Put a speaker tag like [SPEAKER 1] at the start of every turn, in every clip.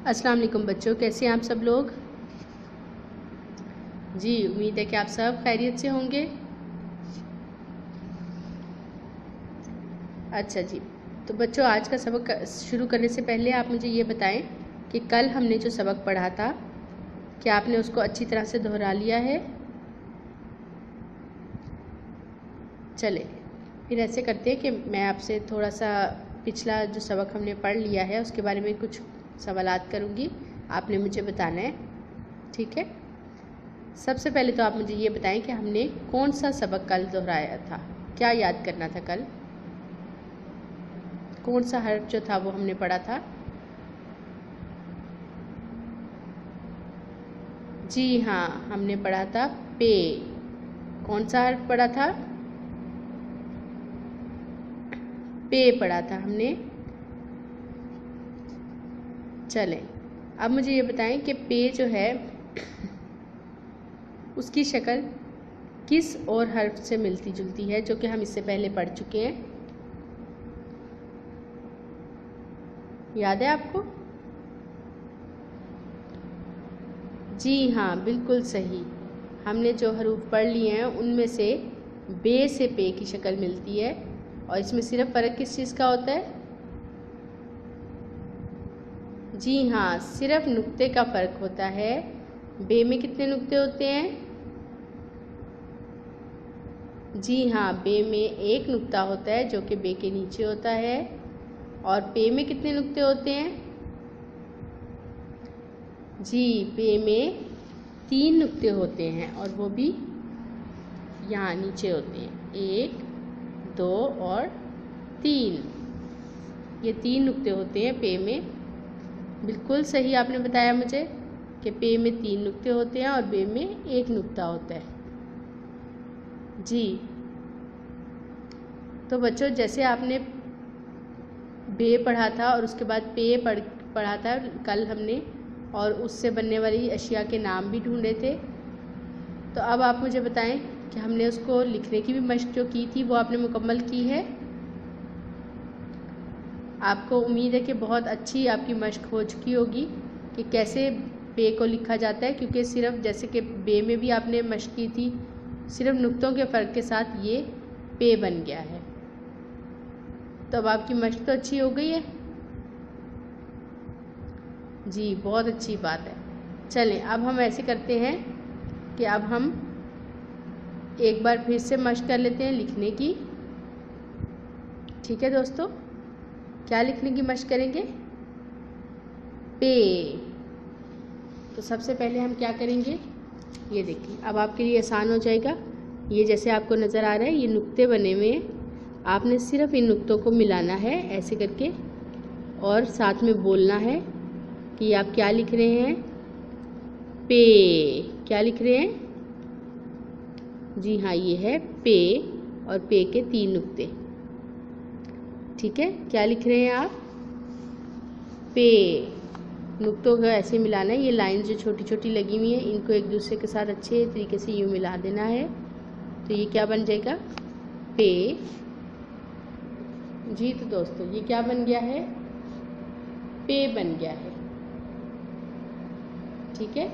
[SPEAKER 1] अस्सलाम वालेकुम बच्चों, कैसे हैं आप सब लोग। जी उम्मीद है कि आप सब खैरियत से होंगे। अच्छा जी, तो बच्चों आज का सबक शुरू करने से पहले आप मुझे ये बताएं कि कल हमने जो सबक पढ़ा था क्या आपने उसको अच्छी तरह से दोहरा लिया है। चले फिर ऐसे करते हैं कि मैं आपसे थोड़ा सा पिछला जो सबक हमने पढ़ लिया है उसके बारे में कुछ सवालात करूँगी, आपने मुझे बताना है, ठीक है। सबसे पहले तो आप मुझे ये बताएं कि हमने कौन सा सबक कल दोहराया था, क्या याद करना था कल, कौन सा हर्फ जो था वो हमने पढ़ा था। जी हाँ, हमने पढ़ा था पे। कौन सा हर्फ पढ़ा था? पे पढ़ा था हमने। चलें अब मुझे ये बताएं कि पे जो है उसकी शक्ल किस और हर्फ से मिलती जुलती है, जो कि हम इससे पहले पढ़ चुके हैं। याद है आपको? जी हाँ, बिल्कुल सही। हमने जो हरूफ पढ़ लिए हैं उनमें से बे से पे की शक्ल मिलती है, और इसमें सिर्फ फ़र्क किस चीज़ का होता है? जी हाँ, सिर्फ नुक्ते का फ़र्क होता है। बे में कितने नुक्ते होते हैं? जी हाँ, बे में एक नुक्ता होता है जो कि बे के नीचे होता है। और पे में कितने नुक्ते होते हैं? जी, पे में 3 नुक्ते होते हैं, और वो भी यहाँ नीचे होते हैं, 1, 2 और 3। ये 3 नुक्ते होते हैं पे में। बिल्कुल सही आपने बताया मुझे कि पे में 3 नुक्ते होते हैं और बे में 1 नुक्ता होता है। जी, तो बच्चों जैसे आपने बे पढ़ा था और उसके बाद पे पढ़ा था कल हमने, और उससे बनने वाली अशिया के नाम भी ढूंढे थे, तो अब आप मुझे बताएं कि हमने उसको लिखने की भी मशक जो की थी वो आपने मुकम्मल की है। आपको उम्मीद है कि बहुत अच्छी आपकी मशक हो चुकी होगी कि कैसे बे को लिखा जाता है, क्योंकि सिर्फ जैसे कि बे में भी आपने मशक की थी, सिर्फ नुक्तों के फ़र्क के साथ ये पे बन गया है। तो अब आपकी मशक तो अच्छी हो गई है। जी, बहुत अच्छी बात है। चलें अब हम ऐसे करते हैं कि अब हम एक बार फिर से मशक कर लेते हैं लिखने की। ठीक है दोस्तों, क्या लिखने की मशक करेंगे? पे। तो सबसे पहले हम क्या करेंगे, ये देखिए, अब आपके लिए आसान हो जाएगा। ये जैसे आपको नज़र आ रहा है, ये नुक्ते बने हुए हैं, आपने सिर्फ इन नुक्तों को मिलाना है ऐसे करके, और साथ में बोलना है कि आप क्या लिख रहे हैं। पे। क्या लिख रहे हैं? जी हाँ, ये है पे, और पे के 3 नुक्ते। ठीक है, क्या लिख रहे हैं आप? पे। नुक्तों को ऐसे मिलाना है, ये लाइन जो छोटी छोटी लगी हुई है इनको एक दूसरे के साथ अच्छे तरीके से यूँ मिला देना है, तो ये क्या बन जाएगा? पे। जी तो दोस्तों ये क्या बन गया है? पे बन गया है। ठीक है,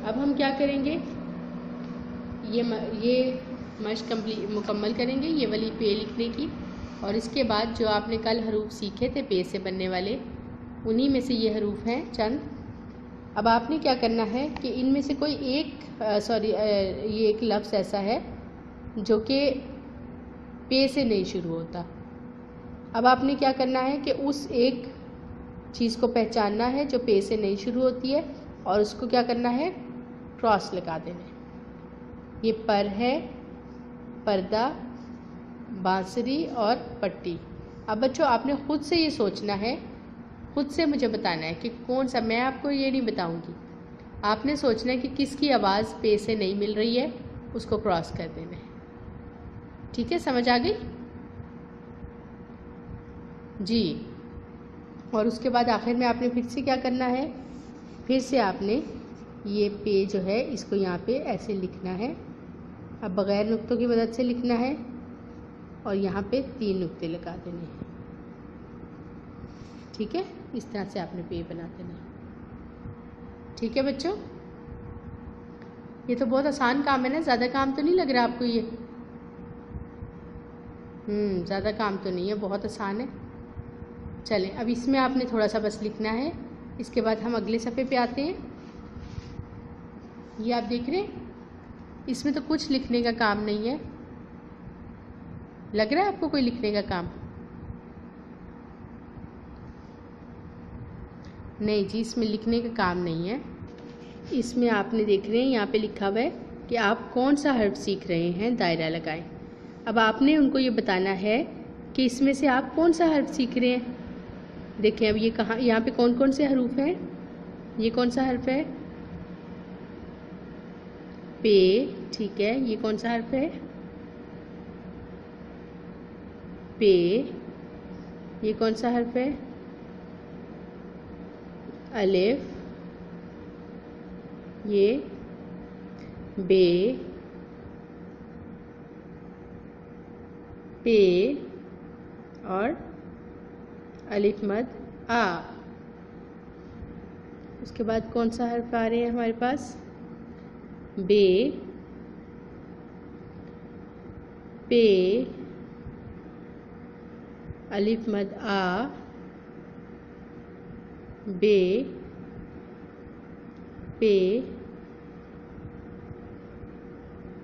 [SPEAKER 1] अब हम क्या करेंगे, ये मशक मुकम्मल करेंगे ये वाली पे लिखने की, और इसके बाद जो आपने कल हरूफ सीखे थे पे से बनने वाले, उन्हीं में से ये हरूफ हैं चंद। अब आपने क्या करना है कि इनमें से कोई एक ये एक लफ्ज़ ऐसा है जो कि पे से नहीं शुरू होता। अब आपने क्या करना है कि उस एक चीज़ को पहचानना है जो पे से नहीं शुरू होती है, और उसको क्या करना है, क्रॉस लगा देना है। ये पर है, पर्दा, बांसुरी और पट्टी। अब बच्चों आपने ख़ुद से ये सोचना है, खुद से मुझे बताना है कि कौन सा, मैं आपको ये नहीं बताऊंगी, आपने सोचना है कि किसकी आवाज़ पे से नहीं मिल रही है, उसको क्रॉस कर देना है। ठीक है, समझ आ गई? जी, और उसके बाद आखिर में आपने फिर से क्या करना है, फिर से आपने ये पे जो है इसको यहाँ पे ऐसे लिखना है। अब बग़ैर नुक्तों की मदद से लिखना है, और यहाँ पे 3 नुक्ते लगा देने हैं। ठीक है, इस तरह से आपने पे बना देना। ठीक है बच्चों, ये तो बहुत आसान काम है ना, ज़्यादा काम तो नहीं लग रहा आपको ये? ज़्यादा काम तो नहीं है, बहुत आसान है। चलें, अब इसमें आपने थोड़ा सा बस लिखना है, इसके बाद हम अगले सफ़े पे आते हैं। ये आप देख रहे हैं, इसमें तो कुछ लिखने का काम नहीं है। लग रहा है आपको कोई लिखने का काम? नहीं जी, इसमें लिखने का काम नहीं है। इसमें आपने देख रहे हैं यहाँ पे लिखा हुआ है कि आप कौन सा हर्फ सीख रहे हैं, दायरा लगाएं। अब आपने उनको ये बताना है कि इसमें से आप कौन सा हर्फ सीख रहे हैं। देखें अब ये कहाँ, यहाँ पे कौन कौन से हरूफ हैं। ये कौन सा हर्फ है? पे। ठीक है, ये कौन सा हर्फ है? पे। ये कौन सा हर्फ है? अलिफ। ये बे। पे और अलिफ मद आ। उसके बाद कौन सा हर्फ आ रहे हैं हमारे पास? बे। पे। अलिफ मद आ। बे। पे।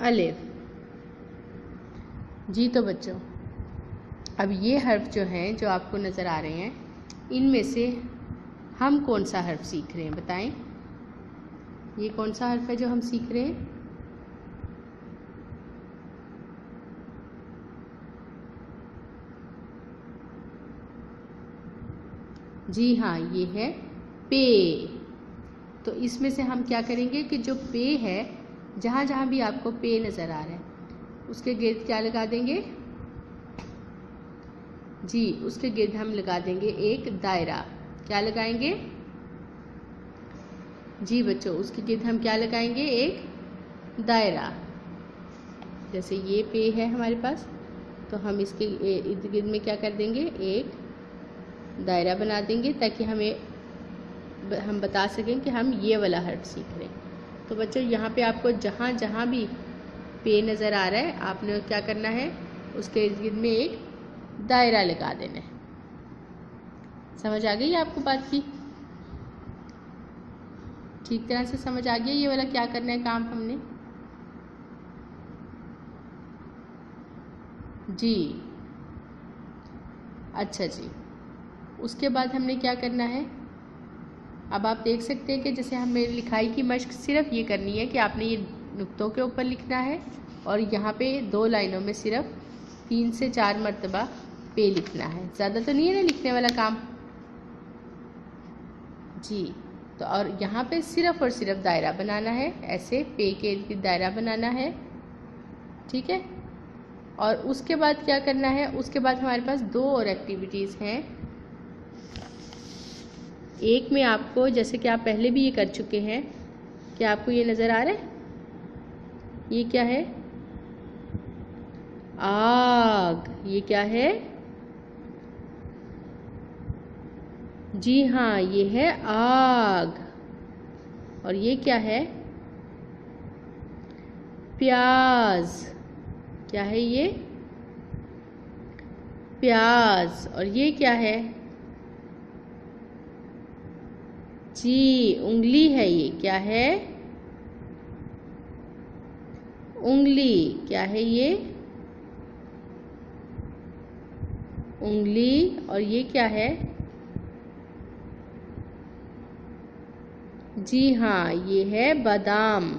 [SPEAKER 1] अलिफ। जी तो बच्चों, अब ये हर्फ जो हैं, जो आपको नज़र आ रहे हैं, इनमें से हम कौन सा हर्फ सीख रहे हैं, बताएं। ये कौन सा हर्फ है जो हम सीख रहे हैं? जी हाँ, ये है पे। तो इसमें से हम क्या करेंगे कि जो पे है, जहाँ जहाँ भी आपको पे नज़र आ रहा है, उसके गिर्द क्या लगा देंगे? जी, उसके गिर्द हम लगा देंगे एक दायरा। क्या लगाएंगे? जी बच्चों, उसके गिर्द हम क्या लगाएंगे? एक दायरा। जैसे ये पे है हमारे पास, तो हम इसके इर्द गिर्द में क्या कर देंगे? एक दायरा बना देंगे, ताकि हम बता सकें कि हम ये वाला हर्फ सीख रहे हैं। तो बच्चों, यहाँ पे आपको जहाँ जहाँ भी पे नज़र आ रहा है, आपने क्या करना है? उसके इर्द गिर्द में एक दायरा लगा देना है। समझ आ गई आपको बात की? ठीक तरह से समझ आ गया ये वाला क्या करना है काम हमने? जी, अच्छा जी। उसके बाद हमने क्या करना है? अब आप देख सकते हैं कि जैसे हमें लिखाई की मश्क सिर्फ ये करनी है कि आपने ये नुक्तों के ऊपर लिखना है, और यहाँ पे 2 लाइनों में सिर्फ 3 से 4 मरतबा पे लिखना है। ज़्यादा तो नहीं है ना लिखने वाला काम? जी, तो और यहाँ पे सिर्फ और सिर्फ दायरा बनाना है, ऐसे पे के इर्द दायरा बनाना है। ठीक है, और उसके बाद क्या करना है? उसके बाद हमारे पास 2 और एक्टिविटीज़ हैं। एक में आपको, जैसे कि आप पहले भी ये कर चुके हैं, क्या आपको ये नज़र आ रहा है? ये क्या है? आग। ये क्या है? जी हाँ, ये है आग। और ये क्या है? प्याज। क्या है ये? प्याज। और ये क्या है? जी, उंगली है ये। क्या है? उंगली। क्या है ये? उंगली। और ये क्या है? जी हाँ, ये है बादाम।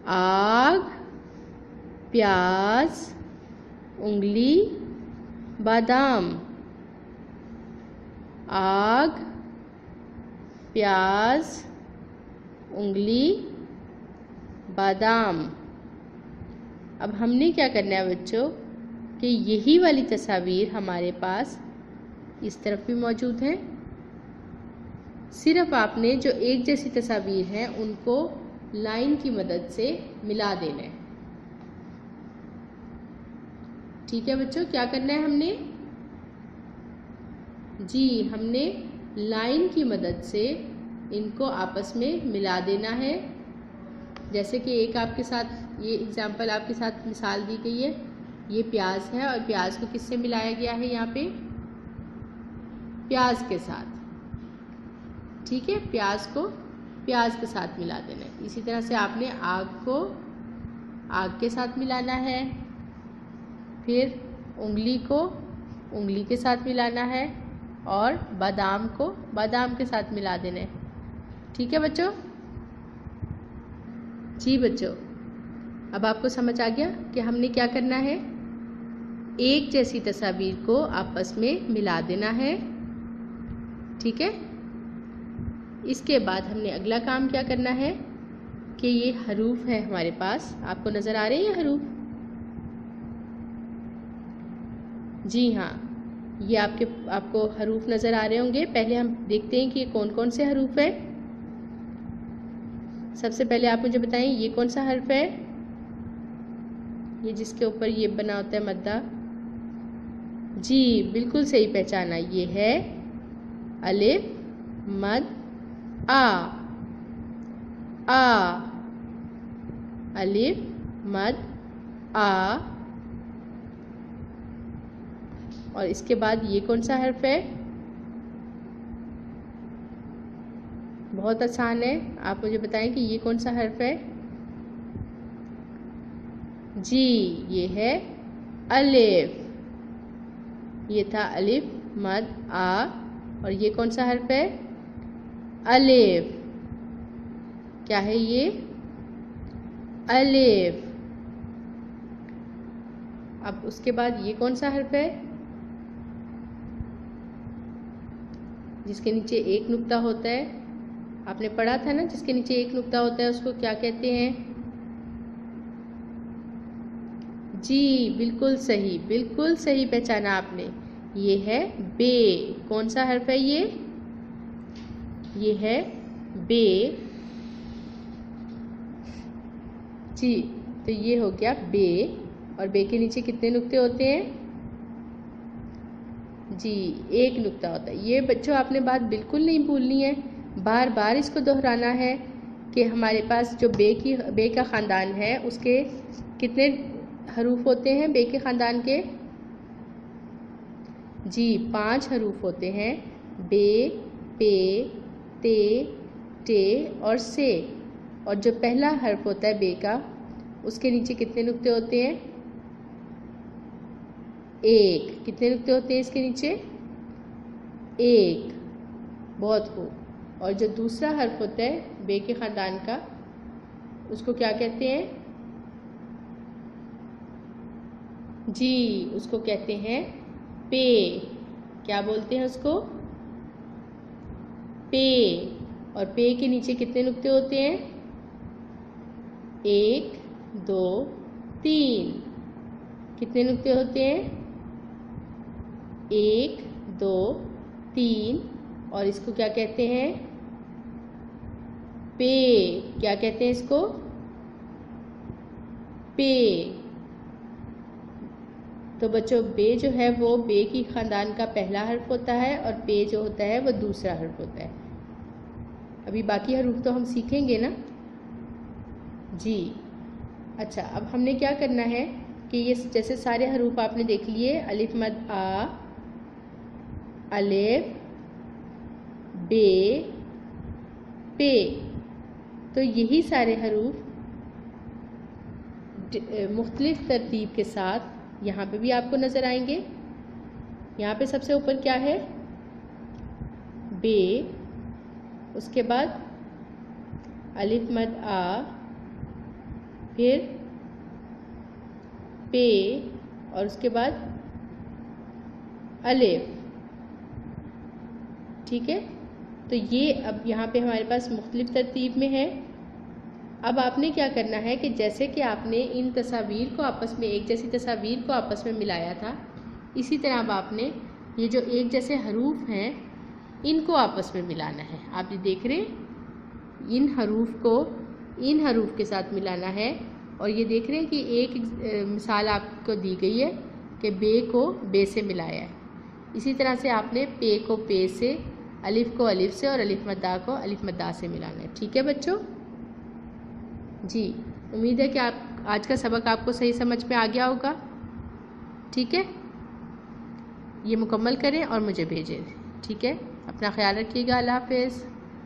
[SPEAKER 1] आग, प्याज, उंगली, बादाम। आग, प्याज, उंगली, बादाम। अब हमने क्या करना है बच्चों कि यही वाली तस्वीर हमारे पास इस तरफ भी मौजूद है। सिर्फ आपने जो एक जैसी तस्वीर हैं उनको लाइन की मदद से मिला देना है। ठीक है बच्चों, क्या करना है हमने? जी, हमने लाइन की मदद से इनको आपस में मिला देना है। जैसे कि एक आपके साथ ये एग्जाम्पल आपके साथ मिसाल दी गई है, ये प्याज है और प्याज को किससे मिलाया गया है यहाँ पे? प्याज के साथ। ठीक है, प्याज को प्याज के साथ मिला देना है। इसी तरह से आपने आग को आग के साथ मिलाना है, फिर उंगली को उंगली के साथ मिलाना है और बादाम को बादाम के साथ मिला देना है। ठीक है बच्चों? जी बच्चों, अब आपको समझ आ गया कि हमने क्या करना है? एक जैसी तस्वीर को आपस में मिला देना है। ठीक है, इसके बाद हमने अगला काम क्या करना है कि ये हरूफ है हमारे पास, आपको नज़र आ रहे हैं ये हरूफ? जी हाँ, ये आपको हरूफ नज़र आ रहे होंगे। पहले हम देखते हैं कि ये कौन कौन से हरूफ है। सबसे पहले आप मुझे बताएं ये कौन सा हर्फ है? ये जिसके ऊपर ये बना होता है मद्दा। जी बिल्कुल सही पहचाना, ये है अलिफ मद आ। अलिफ मद आ। और इसके बाद ये कौन सा हर्फ है? बहुत आसान है, आप मुझे बताएं कि ये कौन सा हर्फ है? जी ये है अलिफ। ये था अलिफ मद आ। और ये कौन सा हर्फ है? अलिफ। क्या है ये? अलिफ। अब उसके बाद ये कौन सा हर्फ है जिसके नीचे एक नुक्ता होता है? आपने पढ़ा था ना, जिसके नीचे एक नुक्ता होता है उसको क्या कहते हैं? जी बिल्कुल सही पहचाना आपने, ये है बे। कौन सा हर्फ है ये? ये है बे। जी तो ये हो गया बे। और बे के नीचे कितने नुक्ते होते हैं? जी एक नुक्ता होता है। ये बच्चों आपने बात बिल्कुल नहीं भूलनी है, बार बार इसको दोहराना है कि हमारे पास जो बे का ख़ानदान है उसके कितने हरूफ होते हैं? बे के ख़ानदान के जी 5 हरूफ होते हैं, बे, पे, ते, टे और से। और जो पहला हर्फ होता है बे का, उसके नीचे कितने नुक्ते होते हैं? एक। कितने नुक्ते होते हैं इसके नीचे? एक। बहुत खूब। और जो दूसरा हर्फ होता है बे के ख़ानदान का, उसको क्या कहते हैं? जी उसको कहते हैं पे। क्या बोलते हैं उसको? पे। और पे के नीचे कितने नुक्ते होते हैं? 1 2 3। कितने नुक्ते होते हैं? 1 2 3। और इसको क्या कहते हैं? पे। क्या कहते हैं इसको? पे। तो बच्चों बे जो है वो बे की ख़ानदान का पहला हर्फ होता है और पे जो होता है वो दूसरा हर्फ होता है। अभी बाकी हरूफ तो हम सीखेंगे ना। जी अच्छा, अब हमने क्या करना है कि ये जैसे सारे हरूफ आपने देख लिए, अलिफ मद आ, अलिफ, बे, पे, तो यही सारे हरूफ मुख्तलिफ तरतीब के साथ यहाँ पे भी आपको नज़र आएंगे। यहाँ पे सबसे ऊपर क्या है? बे, उसके बाद अलिफ मद आ, फिर पे और उसके बाद अलिफ। ठीक है, तो ये अब यहाँ पे हमारे पास मुख्तलिफ तरतीब में है। अब आपने क्या करना है कि जैसे कि आपने इन तस्वीर को आपस में, एक जैसी तस्वीर को आपस में मिलाया था, इसी तरह अब आपने ये जो एक जैसे हरूफ हैं इनको आपस में मिलाना है। आप ये देख रहे हैं, इन हरूफ को इन हरूफ के साथ मिलाना है। और ये देख रहे हैं कि एक मिसाल आपको दी गई है कि बे को बे से मिलाया है। इसी तरह से आपने पे को पे से, अलिफ को अलिफ से और अलिफ मद्दा को अलिफ मद्दा से मिलाना है। ठीक है बच्चों जी, उम्मीद है कि आप आज का सबक आपको सही समझ में आ गया होगा। ठीक है, ये मुकम्मल करें और मुझे भेजें। ठीक है, अपना ख्याल रखिएगा। अल्लाह हाफ़िज़।